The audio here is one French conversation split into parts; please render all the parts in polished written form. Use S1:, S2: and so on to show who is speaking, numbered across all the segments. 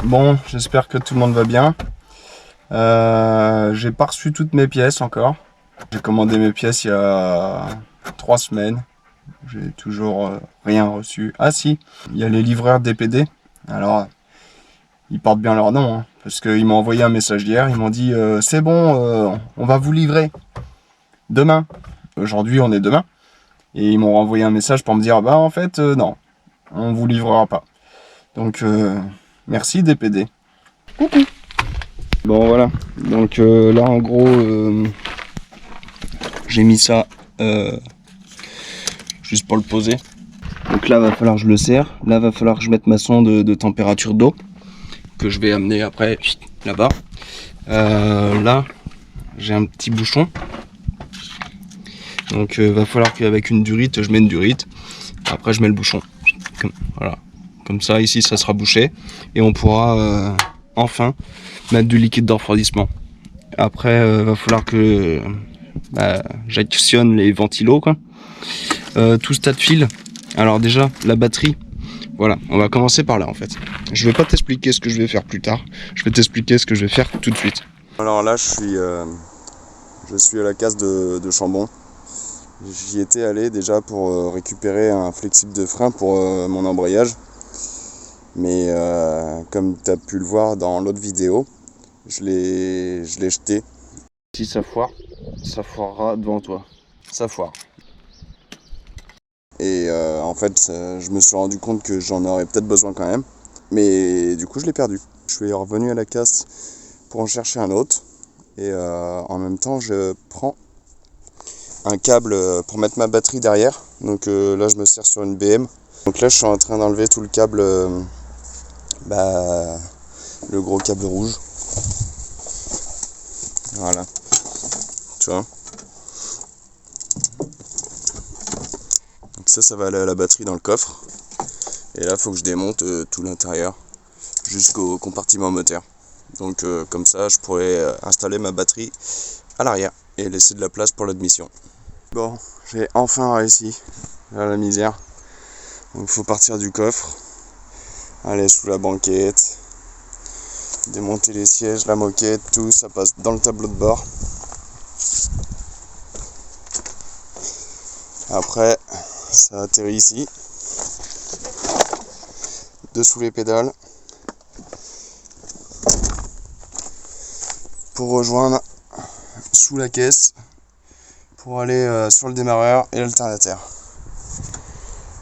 S1: Bon, j'espère que tout le monde va bien. J'ai pas reçu toutes mes pièces encore. J'ai commandé mes pièces il y a 3 semaines. J'ai toujours rien reçu. Ah si, il y a les livreurs DPD. Alors, ils portent bien leur nom, hein, parce qu'ils m'ont envoyé un message hier. Ils m'ont dit c'est bon, on va vous livrer demain. Aujourd'hui, on est demain. Et ils m'ont renvoyé un message pour me dire bah en fait non, on vous livrera pas. Donc merci DPD. Coucou. Bon voilà, donc là en gros j'ai mis ça juste pour le poser. Donc là va falloir que je le serre, là va falloir que je mette ma sonde de température d'eau que je vais amener après là-bas. Là j'ai un petit bouchon, donc va falloir qu'avec une durite je mets une durite, après je mets le bouchon, voilà, comme ça ici ça sera bouché et on pourra enfin mettre du liquide de refroidissement. Après va falloir que j'actionne les ventilos quoi. Tout ce tas de fils. Alors déjà la batterie, voilà, on va commencer par là en fait. Je vais pas t'expliquer ce que je vais faire plus tard, je vais t'expliquer ce que je vais faire tout de suite. Alors là je suis à la case de Chambon. J'y étais allé déjà pour récupérer un flexible de frein pour mon embrayage. Mais comme tu as pu le voir dans l'autre vidéo, je l'ai jeté. Si ça foire, ça foirera devant toi. Ça foire. Et en fait, je me suis rendu compte que j'en aurais peut-être besoin quand même. Mais du coup, je l'ai perdu. Je suis revenu à la casse pour en chercher un autre. Et en même temps, je prends un câble pour mettre ma batterie derrière. Donc là, je me sers sur une BM. Donc là, je suis en train d'enlever tout le câble, le gros câble rouge. Voilà. Tu vois. Donc ça va aller à la batterie dans le coffre. Et là, il faut que je démonte tout l'intérieur jusqu'au compartiment moteur. Donc comme ça, je pourrais installer ma batterie à l'arrière et laisser de la place pour l'admission. Bon, j'ai enfin réussi. Là, la misère. Donc il faut partir du coffre, aller sous la banquette, démonter les sièges, la moquette, tout, ça passe dans le tableau de bord. Après, ça atterrit ici, dessous les pédales, pour rejoindre sous la caisse, pour aller sur le démarreur et l'alternateur.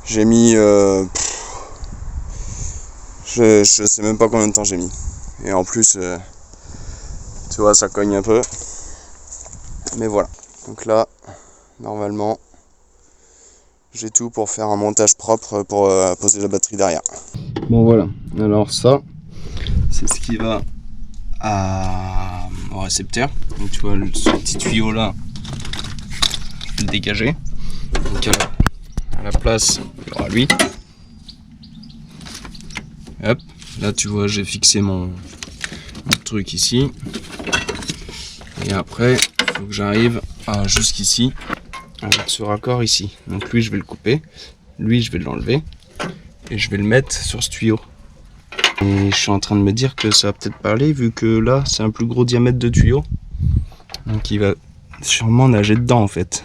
S1: J'ai mis... je sais même pas combien de temps j'ai mis. Et en plus, tu vois, ça cogne un peu. Mais voilà. Donc là, normalement, j'ai tout pour faire un montage propre pour poser la batterie derrière. Bon voilà. Alors ça, c'est ce qui va au récepteur. Donc tu vois, ce petit tuyau là, je vais le dégager. Donc à la place, il y aura lui. Hop, là tu vois, j'ai fixé mon truc ici. Et après, il faut que j'arrive jusqu'ici, avec ce raccord ici. Donc lui, je vais le couper. Lui, je vais l'enlever. Et je vais le mettre sur ce tuyau. Et je suis en train de me dire que ça va peut-être pas aller, vu que là, c'est un plus gros diamètre de tuyau. Donc il va sûrement nager dedans en fait.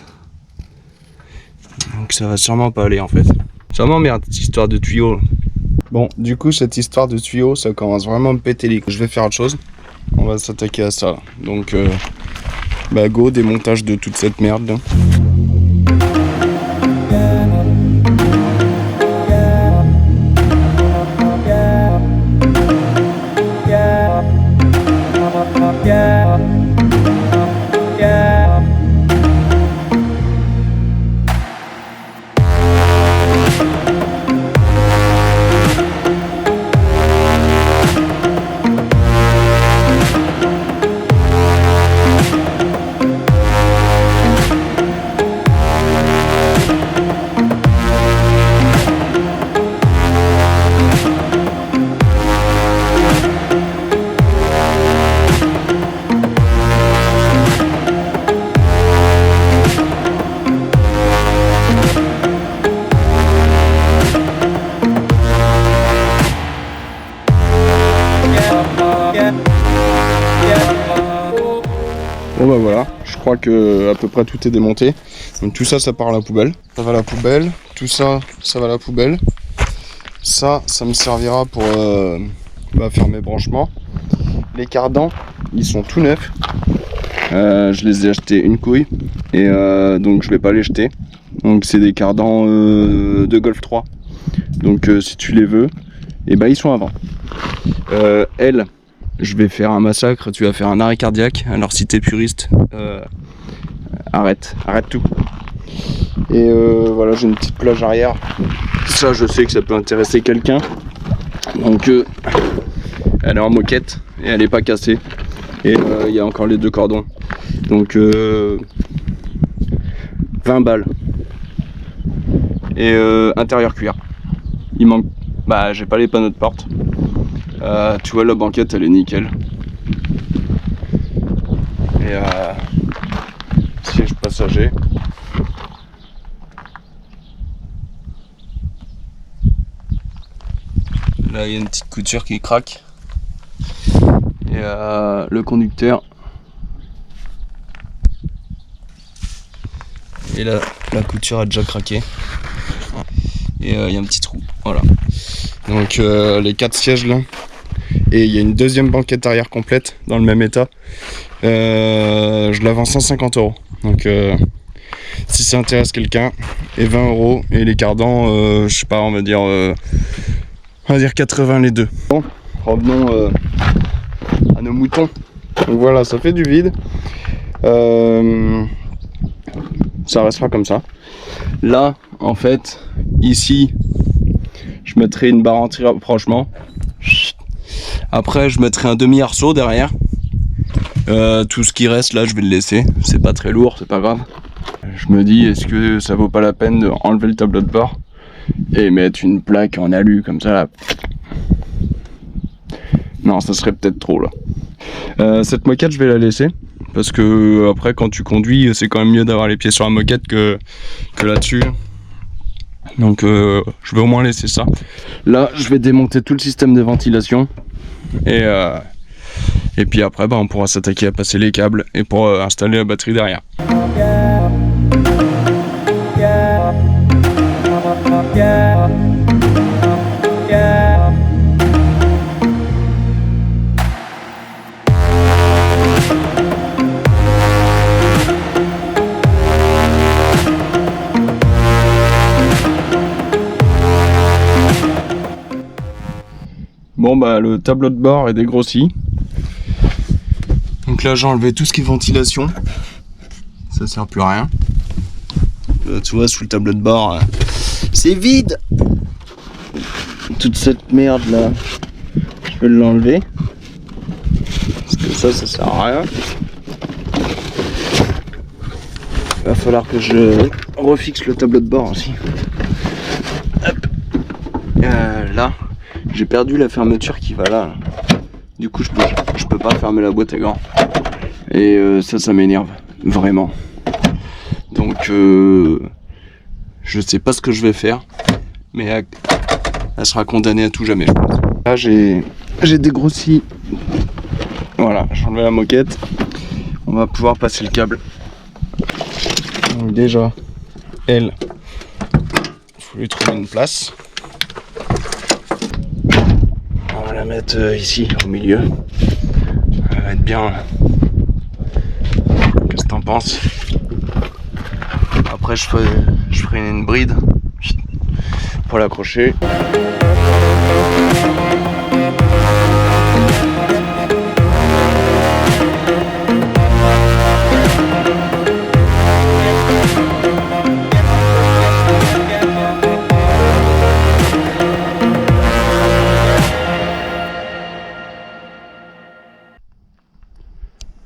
S1: Donc ça va sûrement pas aller en fait. Ça m'emmerde cette histoire de tuyau. Bon, du coup, cette histoire de tuyau, ça commence vraiment à me péter les couilles. Je vais faire autre chose. On va s'attaquer à ça. Donc, go, démontage de toute cette merde. crois que à peu près tout est démonté. Donc tout ça, ça part à la poubelle. Ça va à la poubelle. Tout ça, ça va à la poubelle. Ça me servira pour faire mes branchements. Les cardans, ils sont tout neufs. Je les ai achetés une couille et donc je vais pas les jeter. Donc c'est des cardans de Golf 3. Donc si tu les veux, et ils sont à vent. Elle, je vais faire un massacre, tu vas faire un arrêt cardiaque. Alors si t'es puriste, arrête tout. Et voilà, j'ai une petite plage arrière. Ça, je sais que ça peut intéresser quelqu'un. Donc elle est en moquette et elle est pas cassée. Et il y a encore les 2 cordons. Donc 20 balles. Et intérieur cuir. Il manque. J'ai pas les panneaux de porte. Tu vois, la banquette elle est nickel. Et siège passager. Là il y a une petite couture qui craque. Et le conducteur. Et là la couture a déjà craqué. Et il y a un petit trou. Voilà. Donc les 4 sièges là. Et il y a une deuxième banquette arrière complète dans le même état. Je la vends 150 €. Donc si ça intéresse quelqu'un, et 20 € et les cardans, je sais pas, on va dire 80 les deux. Bon, revenons à nos moutons. Donc voilà, ça fait du vide. Ça restera comme ça. Là, en fait, ici, je mettrai une barre anti-rapprochement. Après, je mettrai un demi-arceau derrière. Tout ce qui reste là, je vais le laisser. C'est pas très lourd, c'est pas grave. Je me dis, est-ce que ça vaut pas la peine de enlever le tableau de bord et mettre une plaque en alu comme ça là. Non, ça serait peut-être trop là. Cette moquette, je vais la laisser. Parce que après, quand tu conduis, c'est quand même mieux d'avoir les pieds sur la moquette que là-dessus. Donc je vais au moins laisser ça. Là, je vais démonter tout le système de ventilation. Et puis après, on pourra s'attaquer à passer les câbles et pour installer la batterie derrière. Bon le tableau de bord est dégrossi. Donc là j'ai enlevé tout ce qui est ventilation. Ça sert plus à rien. Tu vois sous le tableau de bord c'est vide. Toute cette merde là, je vais l'enlever. Parce que ça sert à rien. Il va falloir que je refixe le tableau de bord aussi. Hop. Là. J'ai perdu la fermeture qui va là. Du coup, je peux pas fermer la boîte à gants. Et ça m'énerve. Vraiment. Donc, je sais pas ce que je vais faire. Mais elle sera condamnée à tout jamais, je pense. Là, j'ai dégrossi. Voilà, j'ai enlevé la moquette. On va pouvoir passer le câble. Donc déjà, elle, il faut lui trouver une place. On va la mettre ici, au milieu. Elle va être bien. Qu'est-ce que t'en penses? Après, je ferai une bride pour l'accrocher.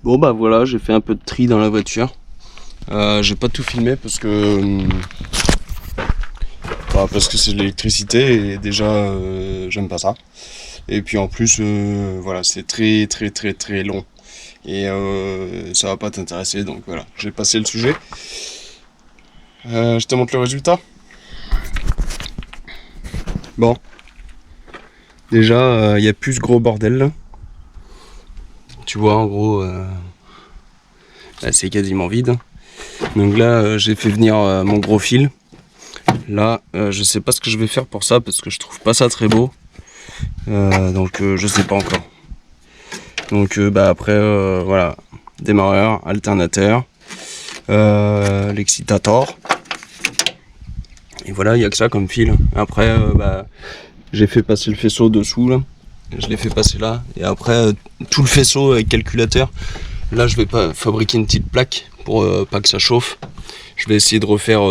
S1: Bon voilà, j'ai fait un peu de tri dans la voiture. J'ai pas tout filmé parce que c'est de l'électricité et déjà j'aime pas ça. Et puis en plus voilà, c'est très long et ça va pas t'intéresser, donc voilà, j'ai passé le sujet. Je te montre le résultat. Bon, déjà il y a plus ce gros bordel là. Tu vois en gros Là, c'est quasiment vide. Donc là, j'ai fait venir mon gros fil. Là, je sais pas ce que je vais faire pour ça parce que je trouve pas ça très beau. Donc je sais pas encore. Donc après, voilà, démarreur, alternateur, l'excitator. Et voilà, il n'y a que ça comme fil. Après, j'ai fait passer le faisceau dessous là. Je l'ai fait passer là. Et après, tout le faisceau avec calculateur. Là, je vais pas fabriquer une petite plaque pour pas que ça chauffe. Je vais essayer de refaire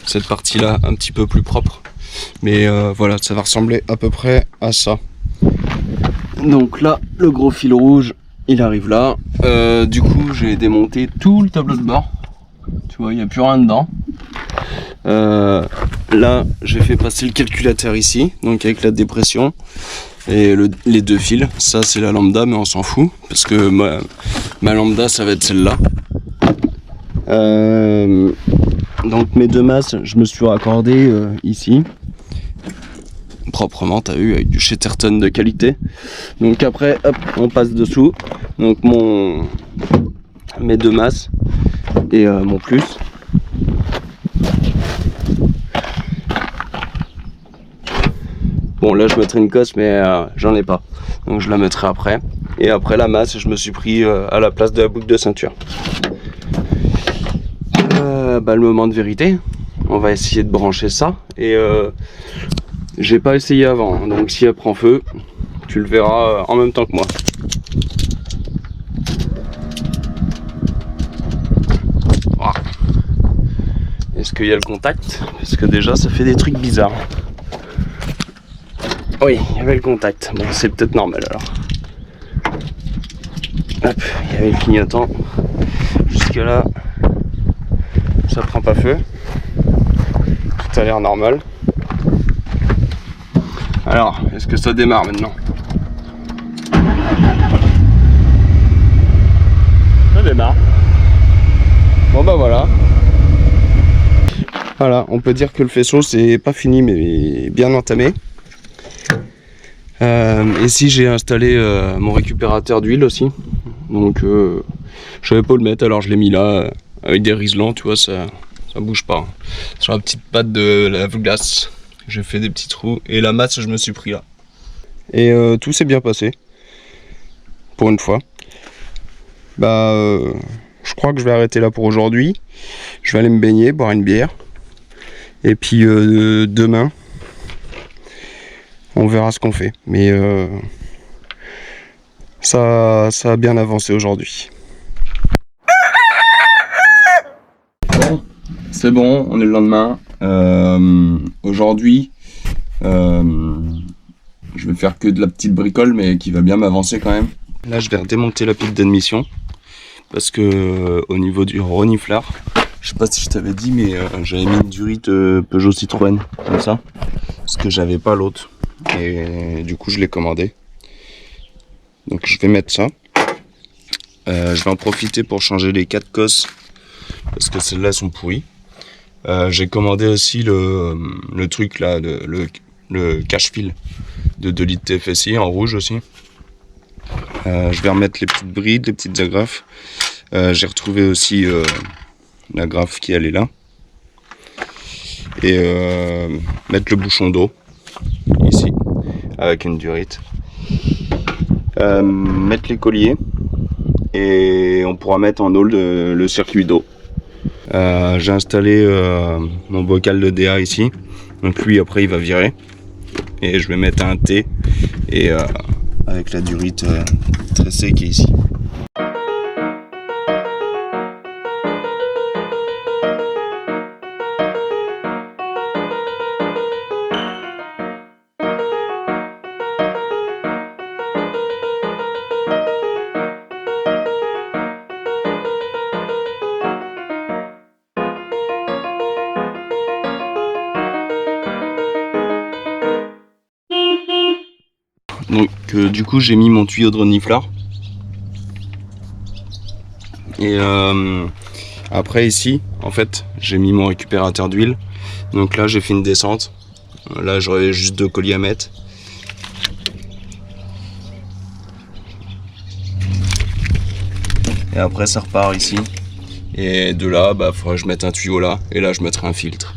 S1: cette partie-là un petit peu plus propre. Mais voilà, ça va ressembler à peu près à ça. Donc là, le gros fil rouge, il arrive là. Du coup, j'ai démonté tout le tableau de bord. Tu vois, il n'y a plus rien dedans. Là, j'ai fait passer le calculateur ici, donc avec la dépression. Et les deux fils, ça c'est la lambda, mais on s'en fout. Parce que ma lambda, ça va être celle-là. Donc mes deux masses, je me suis raccordé ici. Proprement, t'as vu, avec du Chatterton de qualité. Donc après, hop, on passe dessous. Donc mes deux masses et mon plus. Bon, là je mettrai une cosse, mais j'en ai pas. Donc je la mettrai après. Et après la masse, je me suis pris à la place de la boucle de ceinture. Le moment de vérité. On va essayer de brancher ça. Et j'ai pas essayé avant. Donc si elle prend feu, tu le verras en même temps que moi. Voilà. Est-ce qu'il y a le contact? Parce que déjà ça fait des trucs bizarres. Oui, il y avait le contact. Bon, c'est peut-être normal alors. Hop, il y avait le clignotant. Jusque là, ça prend pas feu. Tout a l'air normal. Alors, est-ce que ça démarre maintenant? Ça démarre. Bon bah voilà. Voilà, on peut dire que le faisceau c'est pas fini mais bien entamé. Ici j'ai installé mon récupérateur d'huile aussi. Donc je savais pas où le mettre, alors je l'ai mis là avec des riselants, tu vois, ça bouge pas. Sur la petite patte de lave-glace, j'ai fait des petits trous et la masse je me suis pris là. Et tout s'est bien passé. Pour une fois. Je crois que je vais arrêter là pour aujourd'hui. Je vais aller me baigner, boire une bière. Et puis demain, on verra ce qu'on fait. Mais ça a bien avancé aujourd'hui. Bon, c'est bon, on est le lendemain. Aujourd'hui, je vais faire que de la petite bricole, mais qui va bien m'avancer quand même. Là, je vais redémonter la pile d'admission. Parce que au niveau du reniflard, je sais pas si je t'avais dit, mais j'avais mis une durite Peugeot Citroën, comme ça. Parce que j'avais pas l'autre. Et du coup, je l'ai commandé. Donc je vais mettre ça. Je vais en profiter pour changer les 4 cosses. Parce que celles-là sont pourries. J'ai commandé aussi le truc là, le cache-fil de 2 litres TFSI en rouge aussi. Je vais remettre les petites brides, les petites agrafes. J'ai retrouvé aussi l'agrafe qui allait là. Et mettre le bouchon d'eau ici avec une durite. Mettre les colliers et on pourra mettre en haut le circuit d'eau. J'ai installé mon bocal de DA ici. Donc lui après il va virer. Et je vais mettre un T et avec la durite tressée qui est ici. Donc du coup j'ai mis mon tuyau de reniflard. Et après ici en fait j'ai mis mon récupérateur d'huile. Donc là j'ai fait une descente. Là j'aurais juste 2 colliers à mettre. Et après ça repart ici. Et de là, bah, faudrait que je mette un tuyau là. Et là, je mettrai un filtre.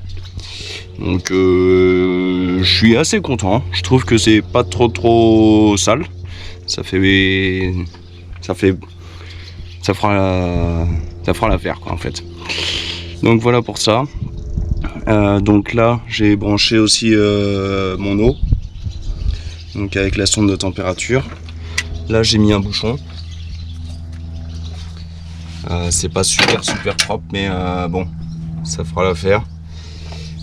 S1: Donc je suis assez content. Je trouve que c'est pas trop sale. Ça fera l'affaire quoi en fait. Donc voilà pour ça. Donc là j'ai branché aussi mon eau. Donc avec la sonde de température. Là j'ai mis un bouchon. C'est pas super propre mais bon ça fera l'affaire.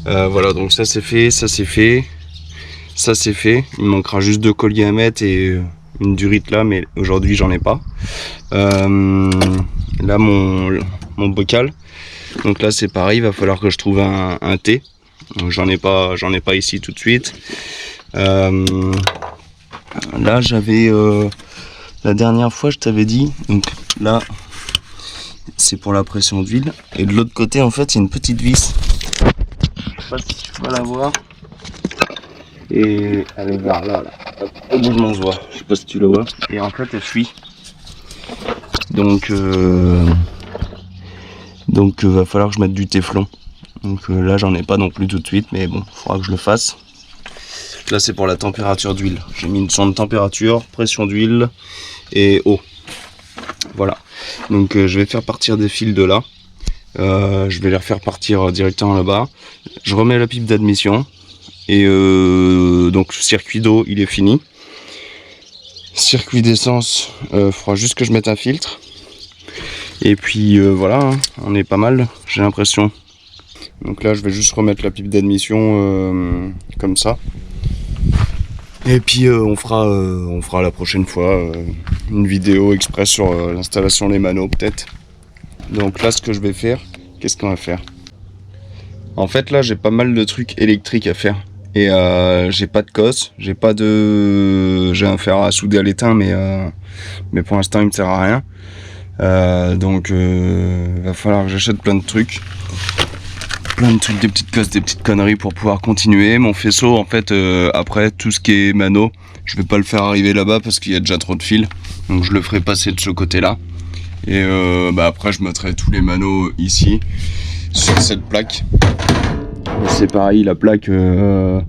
S1: Voilà donc ça c'est fait, ça c'est fait. Ça c'est fait. Il me manquera juste 2 colliers à mettre et une durite là mais aujourd'hui j'en ai pas. Là mon bocal. Donc là c'est pareil, il va falloir que je trouve un thé. J'en ai pas ici tout de suite. Là j'avais la dernière fois je t'avais dit, donc là c'est pour la pression d'huile. Et de l'autre côté en fait il y a une petite vis. Je sais pas si tu vas la voir. Et elle est vers là, au bout de mon doigt. Je sais pas si tu la vois. Et en fait elle fuit. Donc va falloir que je mette du téflon. Donc là j'en ai pas non plus tout de suite, mais bon, il faudra que je le fasse. Là c'est pour la température d'huile. J'ai mis une sonde de température, pression d'huile et eau. Voilà. Donc je vais faire partir des fils de là. Je vais les refaire partir directement là-bas. Je remets la pipe d'admission. Et donc circuit d'eau il est fini. Circuit d'essence, faudra juste que je mette un filtre. Et puis voilà, hein, on est pas mal, j'ai l'impression. Donc là je vais juste remettre la pipe d'admission comme ça. Et puis on fera la prochaine fois une vidéo express sur l'installation des manos peut-être. Donc là ce que je vais faire, qu'est-ce qu'on va faire? En fait là j'ai pas mal de trucs électriques à faire. Et j'ai pas de cosse, j'ai un fer à souder à l'étain mais pour l'instant il me sert à rien. Donc va falloir que j'achète plein de trucs, des petites cosses, des petites conneries pour pouvoir continuer. Mon faisceau en fait après tout ce qui est mano, je vais pas le faire arriver là-bas parce qu'il y a déjà trop de fils. Donc je le ferai passer de ce côté-là. Et après je mettrai tous les manos ici sur cette plaque. C'est pareil, la plaque, mes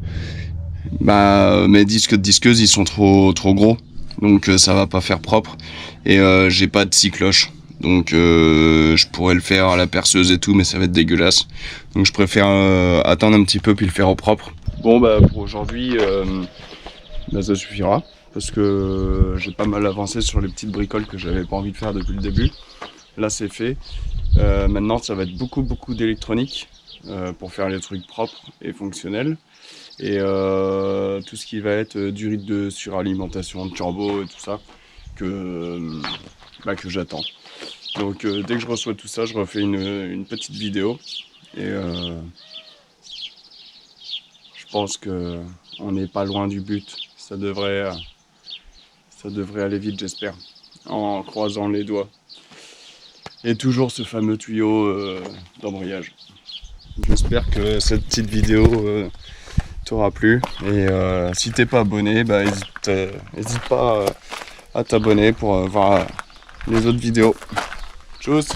S1: disques de disqueuse ils sont trop gros, donc ça va pas faire propre. Et j'ai pas de scie cloche, donc je pourrais le faire à la perceuse et tout, mais ça va être dégueulasse. Donc je préfère attendre un petit peu puis le faire au propre. Bon bah pour aujourd'hui, ça suffira, parce que j'ai pas mal avancé sur les petites bricoles que j'avais pas envie de faire depuis le début. Là c'est fait. Maintenant ça va être beaucoup d'électronique. Pour faire les trucs propres et fonctionnels, et tout ce qui va être durite de suralimentation de turbo et tout ça que j'attends. Donc dès que je reçois tout ça, je refais une petite vidéo et je pense que on n'est pas loin du but. Ça devrait aller vite, j'espère, en croisant les doigts. Et toujours ce fameux tuyau d'embrayage. J'espère que cette petite vidéo t'aura plu. Et si t'es pas abonné, n'hésite pas à t'abonner pour voir les autres vidéos. Tchuss!